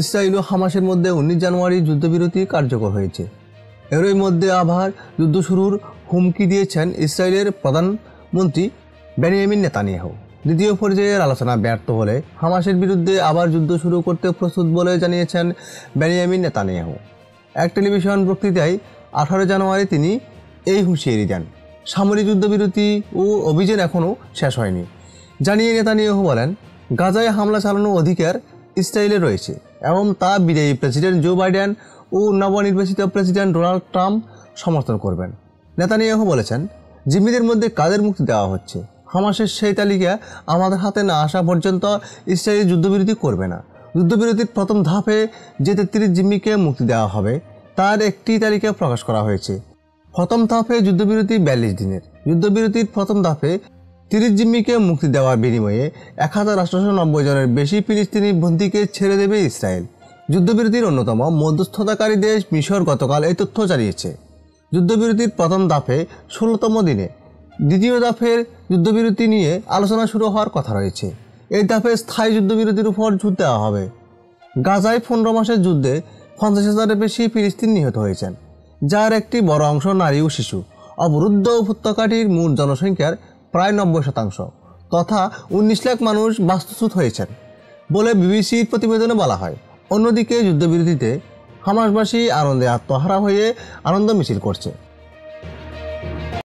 Israel ও হামাসের মধ্যে 19 জানুয়ারি যুদ্ধবিরতি কার্যকর হয়েছে। এরই মধ্যে আবার যুদ্ধ শুরুর হুমকি দিয়েছেন ইসরায়েলের প্রধানমন্ত্রী বেনিয়ামিন নেতানিয়াহু। দ্বিতীয় পর্যায়ের আলোচনা ব্যর্থ হলে হামাসের বিরুদ্ধে আবার যুদ্ধ শুরু করতে প্রস্তুত বলে জানিয়েছেন বেনিয়ামিন নেতানিয়াহু। এক টেলিভিশন বক্তৃতায় 18 জানুয়ারি তিনি এই হুঁশিয়ারি দেন। সামরিক যুদ্ধবিরতি ও অভিযান এখনও শেষ হয়নি জানিয়ে নেতানিয়াহু বলেন, গাজায় হামলা চালানোর অধিকার ইসরায়েলের রয়েছে এবং তা বিদায়ী প্রেসিডেন্ট জো বাইডেন ও নবনির্বাচিত প্রেসিডেন্ট ডোনাল্ড ট্রাম্প সমর্থন করবেন। নেতানিয়াহু বলেছেন, জিম্মিদের মধ্যে কাদের মুক্তি দেওয়া হচ্ছে? হামাসের সেই তালিকা আমাদের হাতে না আসা পর্যন্ত ইসরায়েল যুদ্ধবিরতি করবে না। যুদ্ধবিরতির প্রথম ধাপে যে 33 জিম্মিকে মুক্তি দেওয়া হবে তার একটি তালিকা প্রকাশ করা হয়েছে। প্রথম ধাপে যুদ্ধবিরতি 42 দিনের। যুদ্ধবিরতির প্রথম ধাপে 30 জিম্মিকে মুক্তি দেওয়ার বিনিময়ে 1890 জনের বেশি ফিলিস্তিনি বন্দীকে ছেড়ে দেবে ইসরায়েল। যুদ্ধবিরতির অন্যতম মধ্যস্থতাকারী দেশ মিশর গতকাল এই তথ্য জানিয়েছে। যুদ্ধবিরতির প্রথম ধাপে 16তম দিনে দ্বিতীয় ধাপের যুদ্ধবিরতি নিয়ে আলোচনা শুরু হওয়ার কথা রয়েছে। এই ধাপে স্থায়ী যুদ্ধবিরতির উপর জোর দেওয়া হবে। গাজায় 15 মাসের যুদ্ধে 50,000-এর বেশি ফিলিস্তিনি নিহত হয়েছেন, যার একটি বড় অংশ নারী ও শিশু। অবরুদ্ধ উপত্যকাটির মোট জনসংখ্যার প্রায় 90% তথা 19 লাখ মানুষ বাস্তুচ্যুত হয়েছেন বলে বিবিসির প্রতিবেদনে বলা হয়। অন্যদিকে যুদ্ধবিরতিতে হামাসবাসী আনন্দে আত্মহারা হয়ে আনন্দ মিছিল করছে।